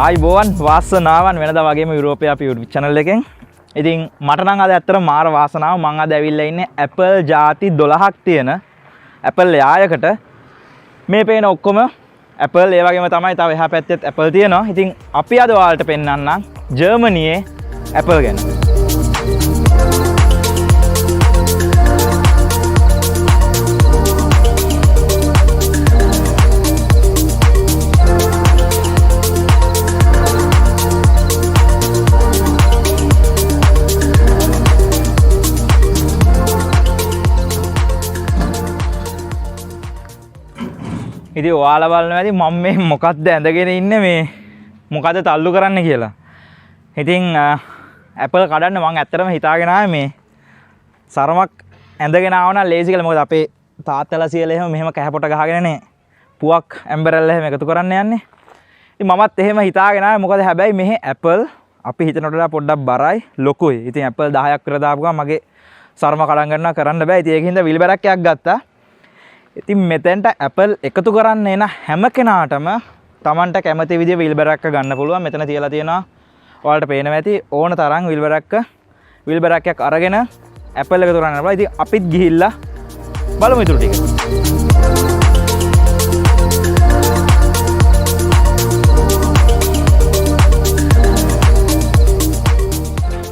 ආයිබෝවන් වාසනාවන් වෙනදා වගේම යුරෝපයේ අපි YouTube channel එකෙන්. ඉතින් මට නම් අද ඇත්තට මාර වාසනාව මම අද ඇවිල්ලා ඉන්නේ Apple ಜಾති 12ක් තියෙන Apple යායකට. මේ පේන ඔක්කොම Apple ඒ වගේම තමයි තව එහා පැත්තෙත් Apple තියෙනවා. ඉතින් අපි අද ඔයාලට පෙන්නන්නම් ජර්මනියේ Apple ගැන. ඉතින් ඔයාලා බලනවා ඇති මම මේ මොකක්ද ඇඳගෙන ඉන්නේ මේ මොකද තල්ලු කරන්න කියලා. ඉතින් Apple කඩන්න මම ඇත්තටම හිතාගෙන ආවේ මේ සරමක් ඇඳගෙන ආව නම් ලේසි කියලා. මොකද අපේ තාත්තලා සියලා එහෙම මෙහෙම කැහපොට ගහගෙන නේ පුවක් ඇම්බරල් එහෙම එකතු කරන්න යන්නේ. ඉතින් මමත් එහෙම හිතාගෙන ආවේ. මොකද හැබැයි මෙහි Apple අපි හිතනට වඩා පොඩ්ඩක් බරයි ලොකුයි. ඉතින් Apple 10ක් විතර දාපු ගමන් මගේ සරම කඩන් ගන්නවා කරන්න බෑ. ඉතින් ඒකින්ද විල් බැරක් එකක් ගත්තා. ඉතින් මෙතෙන්ට Apple එකතු කරන්න එන හැම කෙනාටම Tamanට කැමති විදිහේ wheel barrack ගන්න පුළුවන්. මෙතන තියලා තියෙනවා ඔයාලට පේනවා ඇති ඕන තරම් wheel barrack එකක් අරගෙන Apple එකතු කරන්න බලන්න. ඉතින් අපිත් ගිහිල්ලා බලමු ඊටු ටික.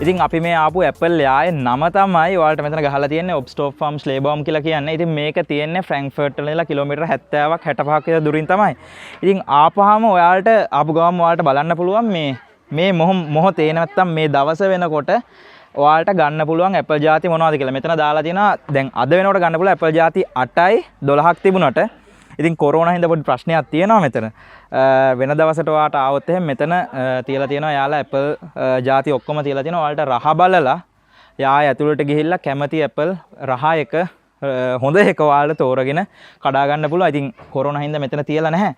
ඉතින් අපි මේ ආපු Apple යායේ නම තමයි ඔයාලට මෙතන ගහලා තියෙන්නේ ඔබ්ස්ටෝප් ෆාම් ස්ලේබෝම් කියලා කියන්නේ. ඉතින් මේක තියෙන්නේ ෆ්‍රැන්ක්ෆර්ට් වල ඉඳලා කිලෝමීටර් 70ක් 65ක් විතර දුරින් තමයි. ඉතින් ආපුවාම ඔයාලට ආපු ගමන් ඔයාලට බලන්න පුළුවන් මේ මොහොතේ නැත්තම් මේ දවස වෙනකොට ඔයාලට ගන්න පුළුවන් Apple ಜಾති මොනවද කියලා. මෙතන දාලා තියෙනවා දැන් අද වෙනකොට ගන්න පුළුවන් Apple ಜಾති 8යි 12ක් තිබුණාට ඉතින් කොරෝනා හින්දා පොඩි ප්‍රශ්නයක් තියෙනවා මෙතන. වෙන දවසට ඔයාලට ආවොත් එහෙම මෙතන තියලා තියෙනවා යාලා Apple ಜಾති ඔක්කොම තියලා තියෙනවා. ඔයාලට රහ බලලා යාය ඇතුළට ගිහිල්ලා කැමති Apple රහ එක හොඳ එක ඔයාලට තෝරගෙන කඩා ගන්න පුළුවන්. ඉතින් කොරෝනා හින්දා මෙතන තියලා නැහැ.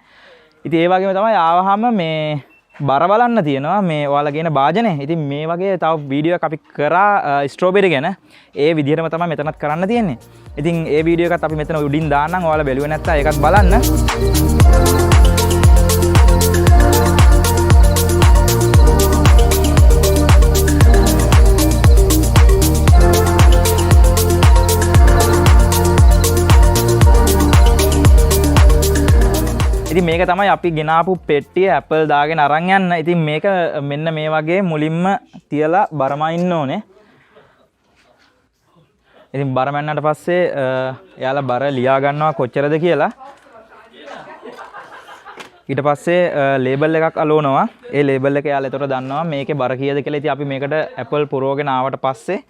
ඉතින් ඒ වගේම තමයි ආවහම මේ බර බලන්න තියෙනවා මේ ඔයාලා කියන භාජනේ. ඉතින් මේ වගේ තව වීඩියෝ එකක් අපි කරා ස්ට්‍රෝබෙරි ගැන. ඒ විදිහටම තමයි මෙතනත් කරන්න තියෙන්නේ. ඉතින් ඒ වීඩියෝ එකත් අපි මෙතන උඩින් දාන්නම්. ඔයාලා බැලුවේ නැත්නම් ඒකත් බලන්න. ඉතින් මේක තමයි අපි ගෙනාපු පෙට්ටිය Apple දාගෙන අරන් යන්න. ඉතින් මේක මෙන්න මේ වගේ මුලින්ම තියලා බරමයින්න ඕනේ. ඉතින් බර මැන්නට පස්සේ එයාලා බර ලියා ගන්නවා කොච්චරද කියලා. ඊට පස්සේ ලේබල් එකක් අලවනවා. ඒ ලේබල් එක එයාලා ඒතර දන්නවා මේකේ බර කීයද කියලා. ඉතින් අපි මේකට Apple පුරවගෙන ආවට පස්සේ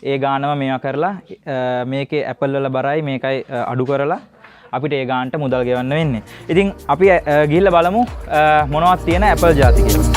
ඒ ගානම මේවා කරලා මේකේ Apple වල බරයි මේකයි අඩු කරලා අපිට ඒ ගානට මුදල් ගෙවන්න වෙන්නේ. ඉතින් අපි ගිහිල්ලා බලමු මොනවද තියෙන Apple ಜಾති කියලා.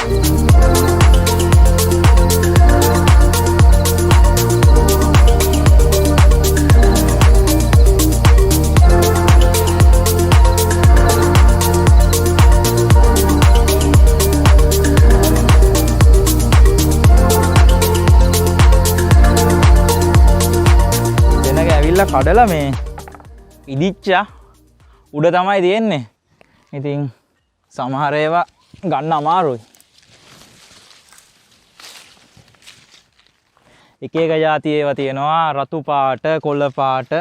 දෙනක ඇවිල්ලා කඩලා මේ ඉදිච්චා උඩ තමයි තියෙන්නේ. ඉතින් සමහර ඒවා ගන්න අමාරුයි. එක එක જાති ඒවා තියෙනවා රතු පාට, කොළ පාට.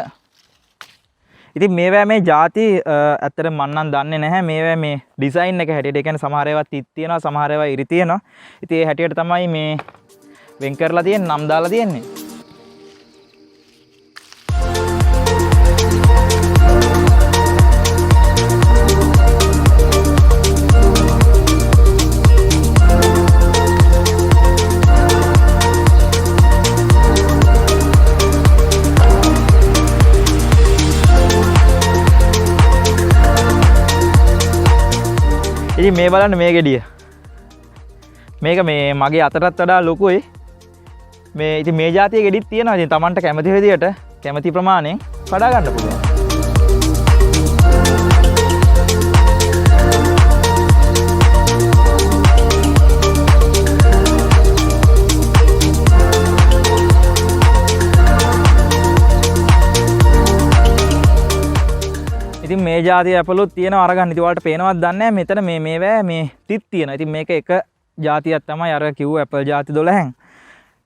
ඉතින් මේවා මේ જાති ඇත්තට මම නම් දන්නේ නැහැ. මේවා මේ ඩිසයින් එක හැටියට. ඒ කියන්නේ සමහර ඒවා තිත් තියෙනවා, සමහර ඒවා ඉරි තියෙනවා. ඉතින් ඒ හැටියට තමයි මේ වෙන් කරලා තියෙන්නේ, නම් දාලා තියෙන්නේ. ඉතින් මේ බලන්න මේ ගෙඩිය. මේක මේ මගේ අතටත් වඩා ලොකුයි. මේ ඉතින් මේ જાතියේ ගෙඩිත් තියෙනවා. ඉතින් Tamanට කැමති විදියට කැමති ප්‍රමාණයෙන් කඩා ගන්න පුළුවන්. ඉතින් මේ જાතිය ඇපලුත් තියෙනවා අරගන්න. ඉතින් ඔයාලට පේනවද දන්නේ නැහැ. මෙතන මේවැ මේ තිත් තියෙනවා. ඉතින් මේක එක જાතියක් තමයි අර කිව්ව ඇපල් જાති 12න්.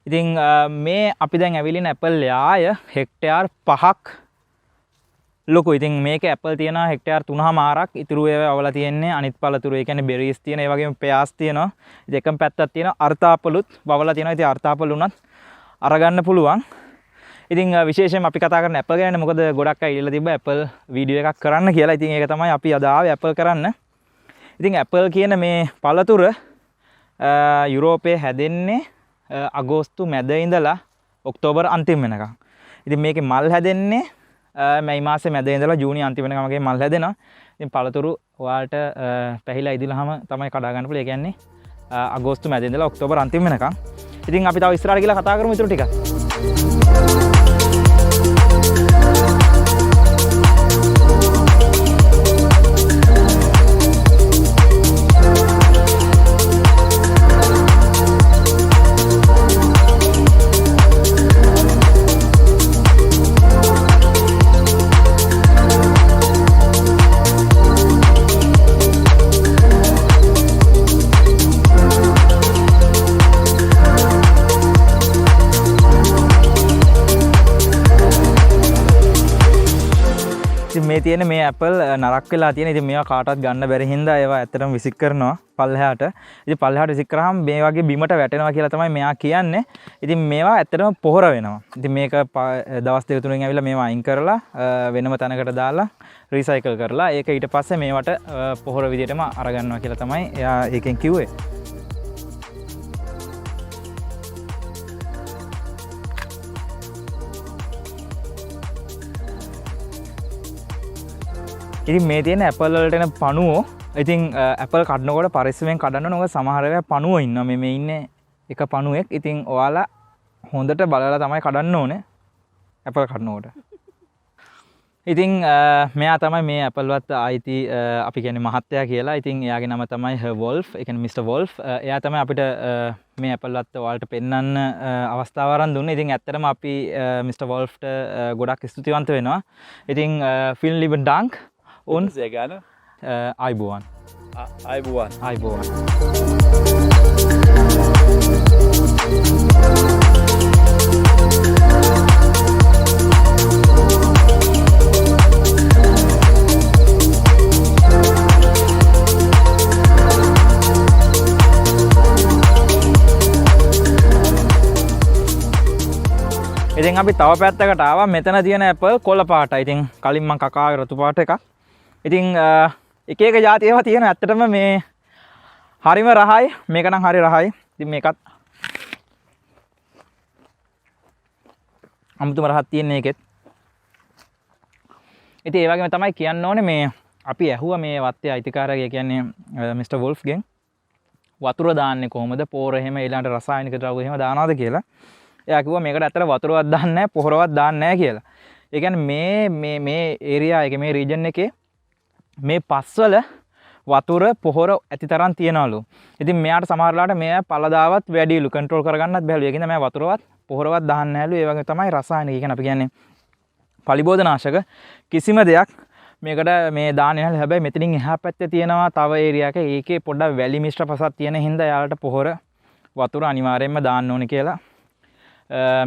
ඉතින් මේ අපි දැන් ඇවිලින ඇපල් යාය හෙක්ටයාර් 5ක් ලොකු. ඉතින් මේක ඇපල් තියෙනවා හෙක්ටයාර් 3මාරක්. ඉතුරු ඒවා අවලා තියෙන්නේ අනිත් පළතුරු. ඒ කියන්නේ බෙරිස් තියෙන, ඒ වගේම පෙයාස් තියෙනවා. ඉතින් එකම පැත්තක් තියෙනවා අර්තාපලුත් වවලා තියෙනවා. ඉතින් අර්තාපල උනත් අරගන්න පුළුවන්. ඉතින් විශේෂයෙන්ම අපි කතා කරන ඇපල් ගැන මොකද ගොඩක් අය ඉල්ලලා තිබ්බා ඇපල් වීඩියෝ එකක් කරන්න කියලා. ඉතින් ඒක තමයි අපි අද ආවේ ඇපල් කරන්න. ඉතින් ඇපල් කියන මේ පළතුර යුරෝපයේ හැදෙන්නේ අගෝස්තු මැද ඉඳලා ඔක්තෝබර් අන්තිම වෙනකම්. ඉතින් මේකේ මල් හැදෙන්නේ මැයි මාසේ මැද ඉඳලා ජූනි අන්තිම වෙනකම් වගේ මල් හැදෙනවා. ඉතින් පළතුරු ඔයාලට පැහිලා ඉදිලාම තමයි කඩා ගන්න පුළුවන්. ඒ කියන්නේ අගෝස්තු මැද ඉඳලා ඔක්තෝබර් අන්තිම වෙනකම්. ඉතින් අපි තව ඉස්සරහට ගිහලා කතා කරමු ඊටු ටික. මේ තියෙන මේ ඇපල් නරක් වෙලා තියෙන. ඉතින් මේවා කාටවත් ගන්න බැරි හින්දා ඒවා ඇත්තටම විසික් කරනවා පල්ලෙහාට. ඉතින් පල්ලෙහාට විසික් කරාම මේ වගේ බිමට වැටෙනවා කියලා තමයි මෙයා කියන්නේ. ඉතින් මේවා ඇත්තටම පොහොර වෙනවා. ඉතින් මේක දවස් දෙක තුනකින් ඇවිල්ලා මේවා අයින් කරලා වෙනම තැනකට දාලා රීසයිකල් කරලා ඒක ඊට පස්සේ මේවට පොහොර විදියටම අරගන්නවා කියලා තමයි එයා ඒකෙන් කිව්වේ. ඉතින් මේ තියෙන ඇපල් වලට එන පණුවෝ ඉතින් ඇපල් කඩනකොට පරිස්සමෙන් කඩන්න ඕන. මොකද සමහර වෙලාවට පණුවෝ ඉන්නවා. මේ ඉන්නේ එක පණුවෙක්. ඉතින් ඔයාලා හොඳට බලලා තමයි කඩන්න ඕනේ ඇපල් කඩනකොට. ඉතින් මෙයා තමයි මේ ඇපල්වත් ආයිති අපි කියන්නේ මහත්තයා කියලා. ඉතින් එයාගේ නම තමයි වොල්ෆ්. ඒ කියන්නේ මිස්ටර් වොල්ෆ්. එයා තමයි අපිට මේ ඇපල්වත් ඔයාලට පෙන්වන්න අවස්ථාව අරන් දුන්නේ. ඉතින් ඇත්තටම අපි මිස්ටර් වොල්ෆ්ට ගොඩක් ස්තුතිවන්ත වෙනවා. ඉතින් vielen lieben Dank. Und sehr gerne. Aybuan. Aybuan. Aybuan. ඉතින් අපි තව පැත්තකට ආවා. මෙතන තියෙන ඇපල් කොළ පාටයි. ඉතින් කලින් මම කකාගේ රතු පාට එකක්. ඉතින් එක එක જાති ඒවා තියෙනවා. ඇත්තටම මේ හරිම රහයි. මේක නම් හරි රහයි. ඉතින් මේකත් අමුතුම රහක් තියෙන එකෙත්. ඉතින් ඒ වගේම තමයි කියන්න ඕනේ මේ අපි ඇහුවා මේ වත්තේ අයිතිකාරය කියන්නේ මිස්ටර් වොල්ෆ්ගෙන් වතුර දාන්නේ කොහොමද? පෝර එහෙම ඊළඟට රසායනික ද්‍රව්‍ය එහෙම දානවද කියලා. එයා කිව්වා මේකට ඇත්තට වතුරවත් දාන්නේ නැහැ, පොහොරවත් දාන්නේ නැහැ කියලා. ඒ කියන්නේ මේ ඒරියා එකේ මේ රීජන් එකේ මේ පස්වල වතුර පොහොර ඇති තරම් තියනවලු. ඉතින් මෙයාට සමහරලාට මේ පළදාවත් වැඩිලු කන්ට්‍රෝල් කරගන්නත් බැහැලු. ඒකින්ද මේ වතුරවත් පොහොරවත් දාන්නේ නැහැලු. ඒ වගේ තමයි රසායනික. ඒ කියන්නේ අපි කියන්නේ පලිබෝධනාශක කිසිම දෙයක් මේකට මේ දාන්නේ නැහැ. හැබැයි මෙතනින් එහා පැත්තේ තියෙනවා තව ඒරියා එක. ඒකේ පොඩ්ඩක් වැලි මිශ්‍ර පසක් තියෙන හින්දා යාලට පොහොර වතුර අනිවාර්යයෙන්ම දාන්න ඕනේ කියලා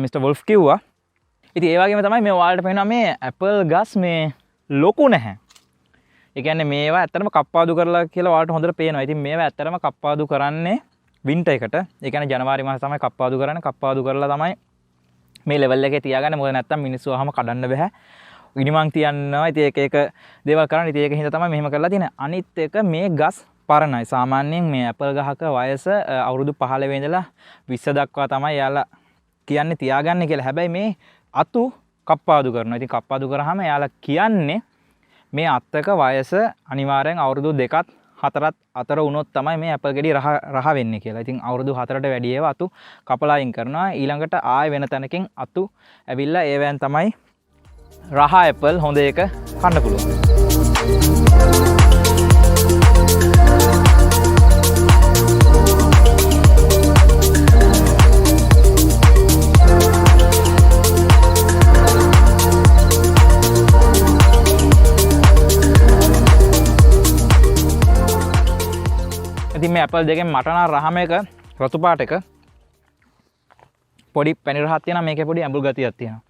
මිස්ටර් වොල්ෆ් කිව්වා. ඉතින් ඒ වගේම තමයි මේ ඔයාලට පේනවා මේ ඇපල් ගස් මේ ලොකු නැහැ. ඒ කියන්නේ මේවා ඇත්තටම කප්පාදු කරලා කියලා ඔයාලට හොඳට පේනවා. ඉතින් මේවා ඇත්තටම කප්පාදු කරන්නේ වින්ටර් එකට. ඒ කියන්නේ ජනවාරි මාසේ තමයි කප්පාදු කරන්නේ. කප්පාදු කරලා තමයි මේ ලෙවල් එකේ තියාගන්නේ. මොකද නැත්තම් මිනිස්සු අහම කඩන්න බෑ. ඉනිමන් තියනවා. ඉතින් ඒක දේවල් කරන්න. ඉතින් ඒක හින්දා තමයි මෙහෙම කරලා තියෙන්නේ. අනිත් එක මේ ගස් පරණයි. සාමාන්‍යයෙන් මේ ඇපල් ගහක වයස අවුරුදු 15 ඉඳලා 20 දක්වා තමයි යාලා කියන්නේ තියාගන්නේ කියලා. හැබැයි මේ අතු කප්පාදු කරනවා. ඉතින් කප්පාදු කරාම යාලා කියන්නේ මේ අත්තක වයස අනිවාර්යෙන් අවුරුදු 2ත් 4ත් අතර වුණොත් තමයි මේ ඇපල් ගෙඩිය රහ වෙන්නේ කියලා. ඉතින් අවුරුදු 4ට වැඩි ඒවා අතු කපලා අයින් කරනවා. ඊළඟට ආයෙ වෙන තැනකින් අතු ඇවිල්ලා ඒවෙන් තමයි රහ ඇපල් හොඳ එක කන්න පුළුවන්. ඇපල් දෙකෙන් මට නම් රහම එක රතු පාට එක පොඩි පැණි රහක් තියෙනවා මේකේ පොඩි ඇඹුල් ගතියක් තියෙනවා.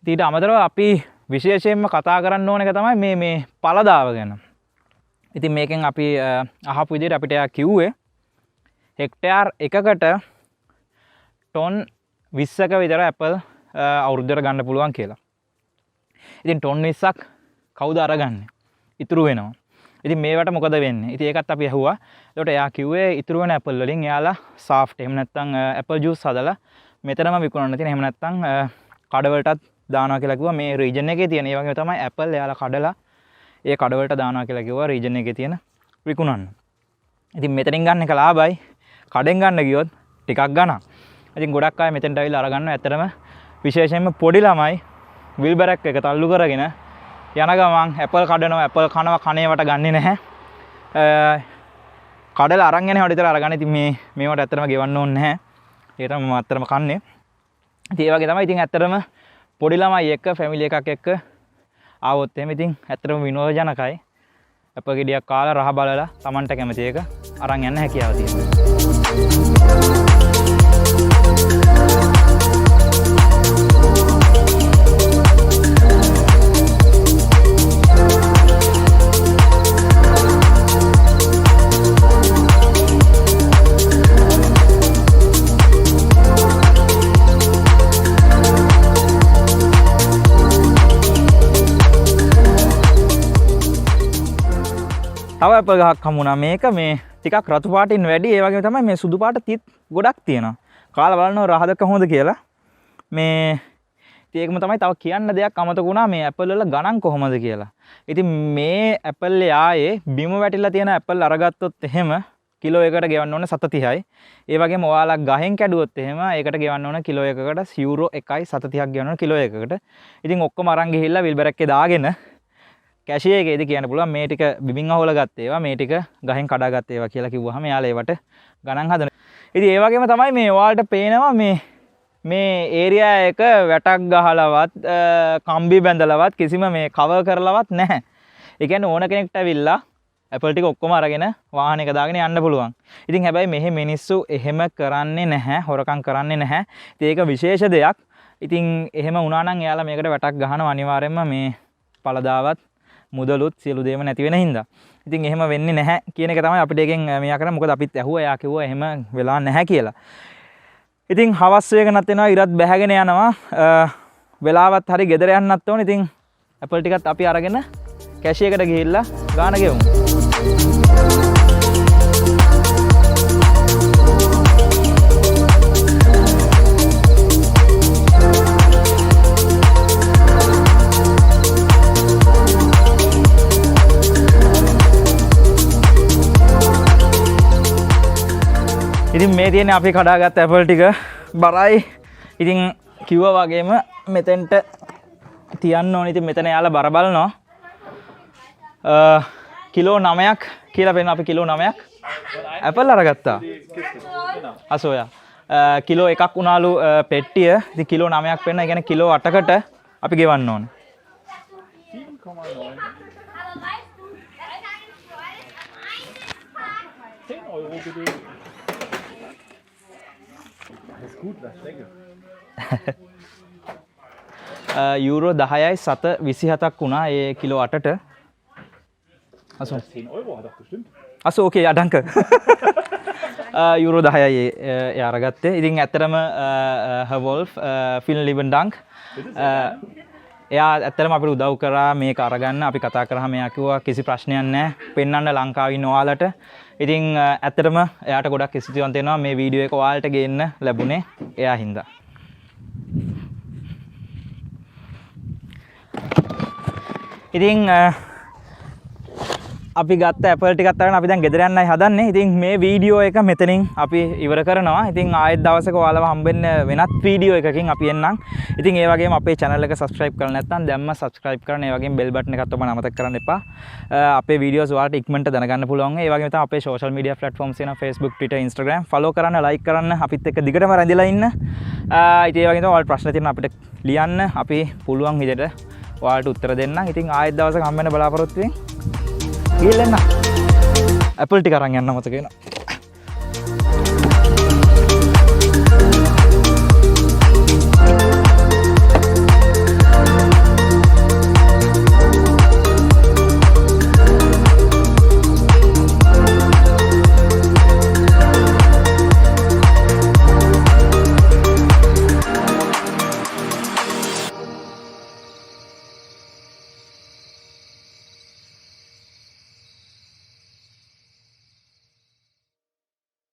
ඊට අමතරව අපි විශේෂයෙන්ම කතා කරන්න ඕන එක තමයි මේ පළදාව ගැන. ඉතින් මේකෙන් අපි අහපු විදිහට අපිට එයා කිව්වේ හෙක්ටයාර් එකකට ටොන් 20ක විතර ඇපල් අවුරුද්දට ගන්න පුළුවන් කියලා. ඉතින් ටොන් 20ක් කවුද අරගන්නේ? ඉතුරු වෙනවා. ඉතින් මේවට මොකද වෙන්නේ? ඉතින් ඒකත් අපි අහුවා. ඒකට එයා කිව්වේ ඉතුරු වෙන ඇපල් වලින් එයාලා සාෆ්ට් එහෙම නැත්නම් ඇපල් ජූස් හදලා මෙතනම විකුණන්න තියෙන. එහෙම නැත්නම් කඩවලටත් දානවා කියලා කිව්වා. මේ රීජන් එකේ තියෙන. ඒ වගේම තමයි ඇපල් එයාලා කඩලා ඒ කඩවලට දානවා කියලා කිව්වා රීජන් එකේ තියෙන විකුණන්න. ඉතින් මෙතනින් ගන්න එක ලාභයි. කඩෙන් ගන්න ගියොත් ටිකක් ගණන්. ඉතින් ගොඩක් අය මෙතෙන්ට ඇවිල්ලා අරගන්නවා. ඇත්තටම විශේෂයෙන්ම පොඩි ළමයි විල්බරක් එක තල්ලු කරගෙන යන ගමන් ඇපල් කඩනවා ඇපල් කනවා කණේවට ගන්නේ නැහැ. කඩලා අරන් යන හැටි විතර අරගන්න. ඉතින් මේවට ඇත්තටම ගෙවන්න ඕනේ නැහැ. ඒක තමයි මම ඇත්තටම කන්නේ. ඉතින් ඒ වගේ තමයි. ඉතින් ඇත්තටම පොඩි ළමයි එක්ක ෆැමිලි එකක් එක්ක ආවොත් එහෙම ඉතින් ඇත්තටම විනෝදජනකයි. ඇපල් ගෙඩියක් කාලා රහ බලලා Tamanට කැමති එක අරන් යන්න හැකියාව තියෙනවා. තව ඇපල් ගහක් හමුණා. මේක මේ ටිකක් රතු පාටින් වැඩි. ඒ වගේම තමයි මේ සුදු පාට තිත් ගොඩක් තියෙනවා. කාලා බලනවා රහද කොහොමද කියලා. මේ ඒකම තමයි තව කියන්න දෙයක් අමතක වුණා මේ ඇපල් වල ගණන් කොහොමද කියලා. ඉතින් මේ ඇපල් ආයේ බිම වැටිලා තියෙන ඇපල් අරගත්තොත් එහෙම කිලෝ එකකට ගෙවන්න ඕන 730යි. ඒ වගේම ඔයාලා ගහෙන් කැඩුවොත් එහෙම ඒකට ගෙවන්න ඕන කිලෝ එකකට යූරෝ 1.730ක් ගෙවන්න ඕන කිලෝ එකකට. ඉතින් ඔක්කොම අරන් ගිහිල්ලා විල්බර් එකේ දාගෙන කැෂියර් එකේදී කියන්න පුළුවන් මේ ටික බිමින් අහවල ගත්ත ඒවා මේ ටික ගහෙන් කඩා ගත්ත ඒවා කියලා කිව්වහම එයාලා ඒවට ගණන් හදනවා. ඉතින් ඒ වගේම තමයි මේ ඔයාලට පේනවා මේ ඒරියා එක වැටක් ගහලවත් කම්බි බැඳලවත් කිසිම මේ කවර් කරලවත් නැහැ. ඒ කියන්නේ ඕන කෙනෙක්ට ඇවිල්ලා ඇපල් ටික ඔක්කොම අරගෙන වාහනයක දාගෙන යන්න පුළුවන්. ඉතින් හැබැයි මෙහි මිනිස්සු එහෙම කරන්නේ නැහැ, හොරකම් කරන්නේ නැහැ. ඉතින් ඒක විශේෂ දෙයක්. ඉතින් එහෙම වුණා නම් එයාලා මේකට වැටක් ගහනවා අනිවාර්යයෙන්ම මේ පළදාවත් මුදලුත් සියලු දේම නැති වෙන හින්දා. ඉතින් එහෙම වෙන්නේ නැහැ කියන එක තමයි අපිට එකෙන් මෙයා කරන්නේ. මොකද අපිත් ඇහුවා එයා කිව්වා එහෙම වෙලා නැහැ කියලා. ඉතින් හවස් වේගනත් වෙනවා ඉරත් බැහැගෙන යනවා. වෙලාවත් හරි ගෙදර යන්නත් ඕනේ. ඉතින් ඇපල් ටිකත් අපි අරගෙන කැෂියර් එකට ගිහිල්ලා ගාන ගෙවමු. ඉතින් මේ තියෙන අපි කඩාගත්ත ඇපල් ටික බරයි. ඉතින් කිව්වා වගේම මෙතෙන්ට තියන්න ඕනේ. ඉතින් මෙතන යාලා බර බලනවා. කිලෝ 9ක් කියලා පෙන්නන අපි කිලෝ 9ක් ඇපල් අරගත්තා. අසෝයා. කිලෝ 1ක් උනාලු පෙට්ටිය. ඉතින් කිලෝ 9ක් පෙන්න. ඒ කියන්නේ කිලෝ 8කට අපි ගෙවන්න ඕනේ. 7,9. යූරෝ 10යි 7.27ක් වුණා ඒ kilo 8ට. Also 10 Euro hat doch bestimmt. Also okay, ja danke. Euro 10යි එයා අරගත්තේ. ඉතින් ඇත්තටම Herr Wolf vielen lieben Dank. එයා ඇත්තටම අපිට උදව් කරා මේක අරගන්න. අපි කතා කරාම එයා කිව්වා කිසි ප්‍රශ්නයක් නැහැ. පෙන්වන්න ලංකාවේ ඉන්න ඔයාලට. ඉතින් ඇත්තටම එයාට ගොඩක් ස්තුතිවන්ත වෙනවා මේ වීඩියෝ එක ඔයාලට ගේන්න ලැබුණේ එයා හින්දා. ඉතින් අපි ගත්ත ඇපල් ටිකත් අරගෙන අපි දැන් ගෙදර යන්නයි හදන්නේ. ඉතින් මේ වීඩියෝ එක මෙතනින් අපි ඉවර කරනවා. ඉතින් ආයෙත් දවසක ඔයාලව හම්බෙන්න වෙනත් වීඩියෝ එකකින් අපි එන්නම්. ඉතින් ඒ වගේම අපේ channel එක subscribe කරලා නැත්නම් දැම්ම subscribe කරන්න. ඒ වගේම bell button එකත් ඔබ අමතක කරන්න එපා. අපේ වීඩියෝස් ඔයාලට ඉක්මනට දැනගන්න පුළුවන්. ඒ වගේම තමයි අපේ social media platforms තියෙනවා Facebook, Twitter, Instagram. follow කරන්න, like කරන්න, අපිත් එක්ක දිගටම රැඳිලා ඉන්න. ඉතින් ඒ වගේම තමයි ඔයාලට ප්‍රශ්න තියෙනවා අපිට ලියන්න. අපි පුළුවන් විදිහට ඔයාලට උත්තර දෙන්නම්. ඉතින් ආයෙත් දවසක හම්බ වෙන්න බලාපොරොත්තු වෙමින් ගිහින් එන්න. ඇපල් ටික අරන් යන්න මතක වෙනවා.